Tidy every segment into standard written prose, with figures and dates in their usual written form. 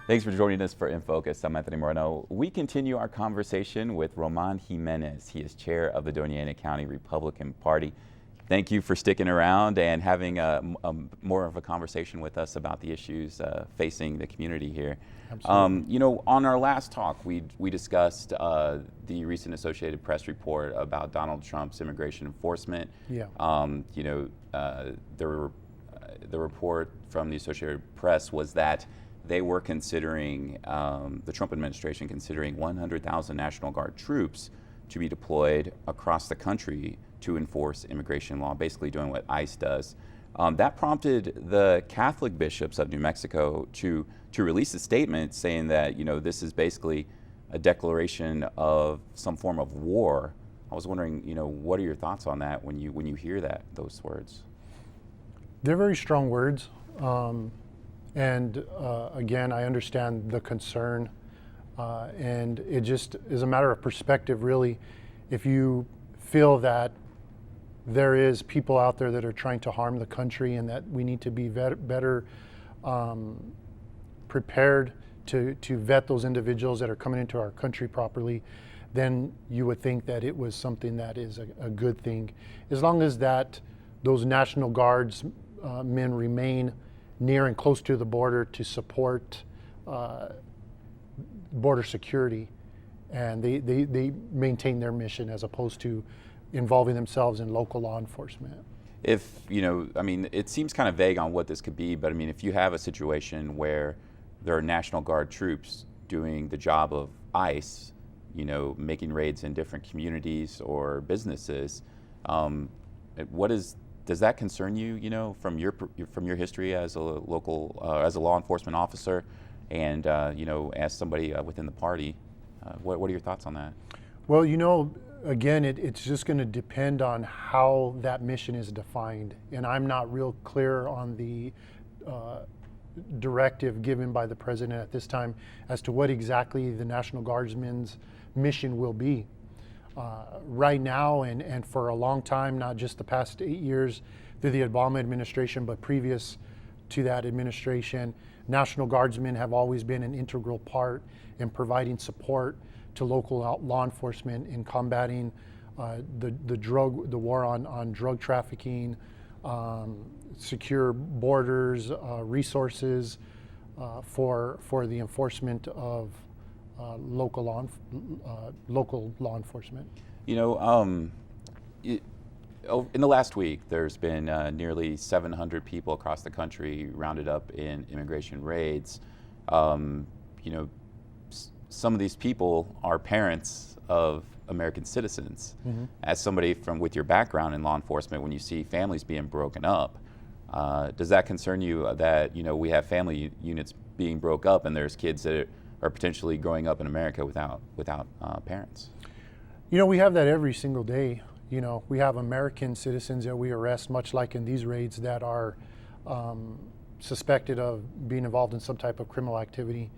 Thanks for joining us for In Focus. I'm Anthony Moreno. We continue our conversation with Roman Jimenez. He is chair of the Doña Ana County Republican Party. Thank you for sticking around and having more of a conversation with us about the issues facing the community here. Absolutely. On our last talk, we discussed the recent Associated Press report about Donald Trump's immigration enforcement. Yeah. The report from the Associated Press was that they were considering, the Trump administration considering 100,000 National Guard troops to be deployed across the country to enforce immigration law, basically doing what ICE does. That prompted the Catholic bishops of New Mexico to release a statement saying that, this is basically a declaration of some form of war. I was wondering, what are your thoughts on that when you hear those words? They're very strong words. Again, I understand the concern, and it just is a matter of perspective, really. If you feel that there is people out there that are trying to harm the country and that we need to be better prepared to vet those individuals that are coming into our country properly, then you would think that it was something that is a good thing. As long as those National Guards men remain near and close to the border to support border security, and they maintain their mission as opposed to involving themselves in local law enforcement. If, it seems kind of vague on what this could be, but if you have a situation where there are National Guard troops doing the job of ICE, making raids in different communities or businesses, does that concern you, from your history as a local, as a law enforcement officer, and as somebody within the party? What are your thoughts on that? Well, again, it's just going to depend on how that mission is defined, and I'm not real clear on the directive given by the president at this time as to what exactly the National Guardsmen's mission will be. Right now and for a long time, not just the past 8 years through the Obama administration, but previous to that administration, National Guardsmen have always been an integral part in providing support to local law enforcement in combating the war on drug trafficking, secure borders, resources for the enforcement of local law enforcement. In the last week, there's been nearly 700 people across the country rounded up in immigration raids. Some of these people are parents of American citizens. Mm-hmm. As somebody with your background in law enforcement, when you see families being broken up, does that concern you that we have family units being broke up and there's kids that are potentially growing up in America without parents? We have that every single day. We have American citizens that we arrest, much like in these raids, that are suspected of being involved in some type of criminal activity.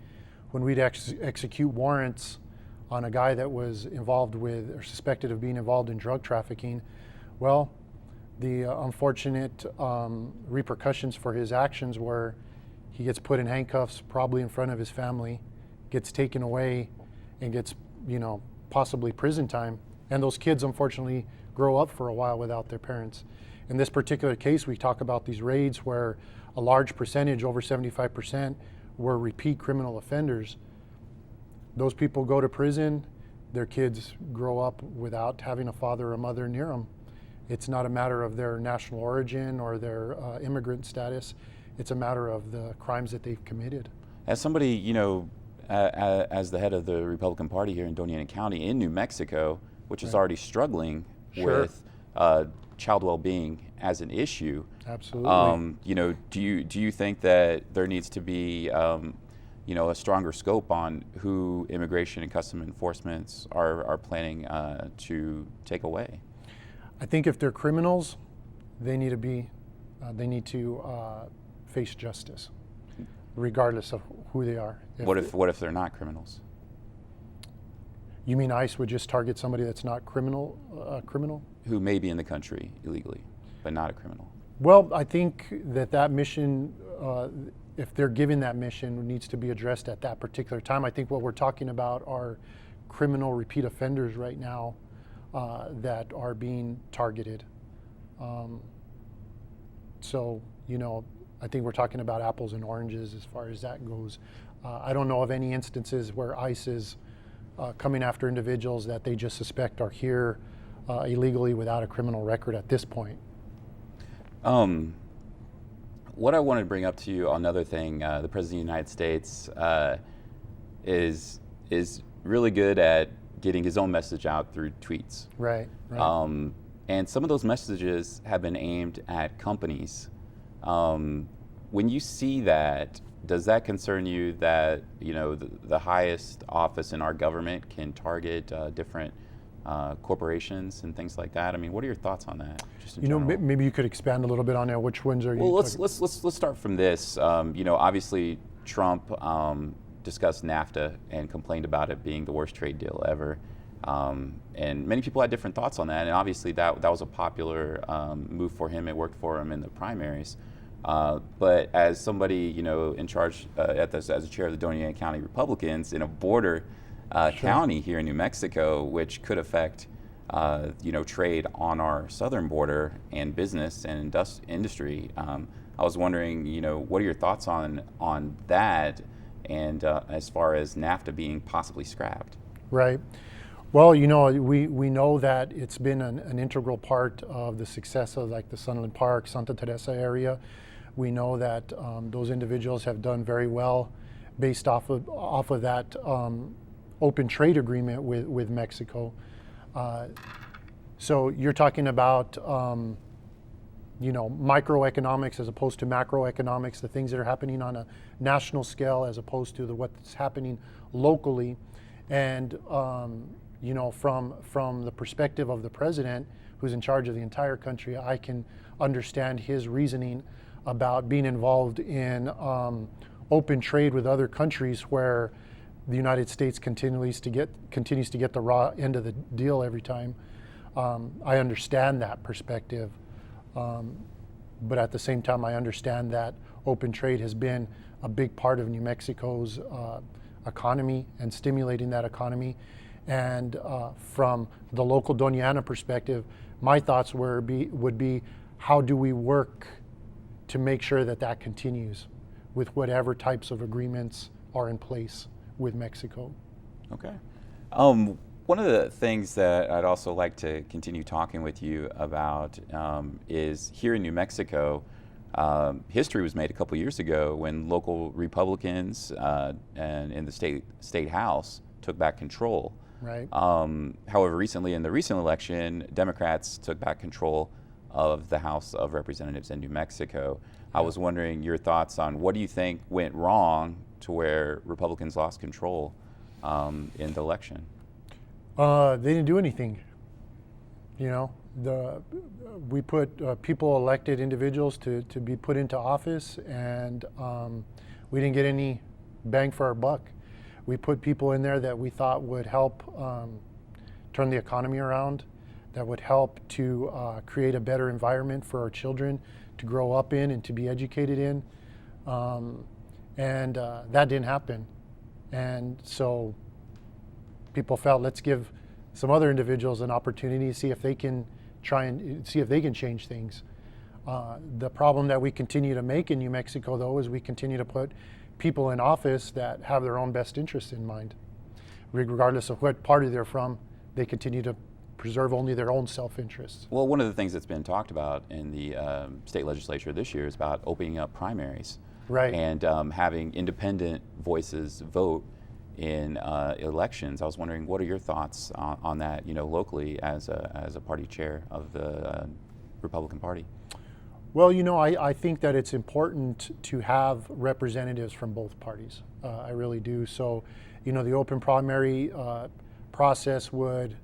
When we'd execute warrants on a guy that was involved with or suspected of being involved in drug trafficking, well, the unfortunate repercussions for his actions were he gets put in handcuffs, probably in front of his family, gets taken away, and gets, possibly prison time. And those kids, unfortunately, grow up for a while without their parents. In this particular case, we talk about these raids where a large percentage, over 75%, were repeat criminal offenders. Those people go to prison, their kids grow up without having a father or mother near them. It's not a matter of their national origin or their immigrant status. It's a matter of the crimes that they've committed. As somebody, as the head of the Republican Party here in Doña Ana County in New Mexico, which is already struggling with child well-being as an issue. Absolutely. Do you think that there needs to be, a stronger scope on who immigration and custom enforcements are planning to take away? I think if they're criminals, they need to face justice, regardless of who they are. What if they're not criminals? You mean ICE would just target somebody that's not criminal? Who may be in the country illegally, but not a criminal. Well, I think that mission if they're given that mission, needs to be addressed at that particular time. I think what we're talking about are criminal repeat offenders right now that are being targeted. So, I think we're talking about apples and oranges as far as that goes. I don't know of any instances where ICE is coming after individuals that they just suspect are here illegally without a criminal record at this point. What I wanted to bring up to you, another thing, the President of the United States is really good at getting his own message out through tweets. Right. And some of those messages have been aimed at companies. When you see that, does that concern you that the highest office in our government can target different corporations and things like that? I mean, what are your thoughts on that? Just in general? Maybe you could expand a little bit on that. Which ones are you? Well, let's start from this. Obviously Trump discussed NAFTA and complained about it being the worst trade deal ever. And many people had different thoughts on that, and obviously that was a popular move for him. It worked for him in the primaries. But as somebody in charge as a chair of the Doña Ana County Republicans in a border county here in New Mexico, which could affect trade on our southern border and business and industry, I was wondering what are your thoughts on that, and as far as NAFTA being possibly scrapped? Right. Well, we know that it's been an integral part of the success of like the Sunland Park, Santa Teresa area. We know that those individuals have done very well based off of that open trade agreement with Mexico. So you're talking about microeconomics as opposed to macroeconomics, the things that are happening on a national scale as opposed to what's happening locally. And from the perspective of the president, who's in charge of the entire country, I can understand his reasoning about being involved in open trade with other countries where the United States continues to get the raw end of the deal every time. I understand that perspective, but at the same time, I understand that open trade has been a big part of New Mexico's economy and stimulating that economy. And from the local Doña Ana perspective, my thoughts would be how do we work to make sure that continues with whatever types of agreements are in place with Mexico. Okay. One of the things that I'd also like to continue talking with you about is here in New Mexico, history was made a couple years ago when local Republicans and in the state house took back control. Right. However, recently in the recent election, Democrats took back control of the House of Representatives in New Mexico. I was wondering your thoughts on what do you think went wrong to where Republicans lost control in the election? They didn't do anything. We put people, elected individuals, to be put into office, and we didn't get any bang for our buck. We put people in there that we thought would help turn the economy around, that would help to create a better environment for our children to grow up in and to be educated in. And that didn't happen. And so people felt, let's give some other individuals an opportunity to see if they can change things. The problem that we continue to make in New Mexico, though, is we continue to put people in office that have their own best interests in mind. Regardless of what party they're from, they continue to preserve only their own self-interests. Well, one of the things that's been talked about in the state legislature this year is about opening up primaries. Right. And having independent voices vote in elections. I was wondering, what are your thoughts on that, locally as a party chair of the Republican Party? Well, I think that it's important to have representatives from both parties. I really do. So, the open primary process would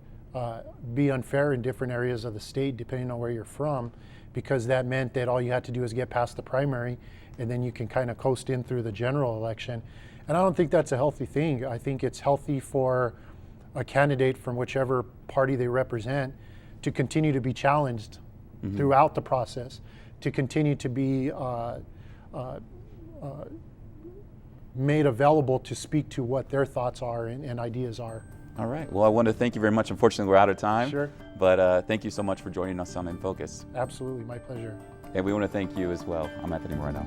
be unfair in different areas of the state, depending on where you're from, because that meant that all you had to do is get past the primary, and then you can kind of coast in through the general election. And I don't think that's a healthy thing. I think it's healthy for a candidate from whichever party they represent to continue to be challenged throughout the process, to continue to be made available to speak to what their thoughts are and ideas are. All right. Well, I want to thank you very much. Unfortunately, we're out of time. Sure. But thank you so much for joining us on In Focus. Absolutely, my pleasure. And we want to thank you as well. I'm Anthony Moreno.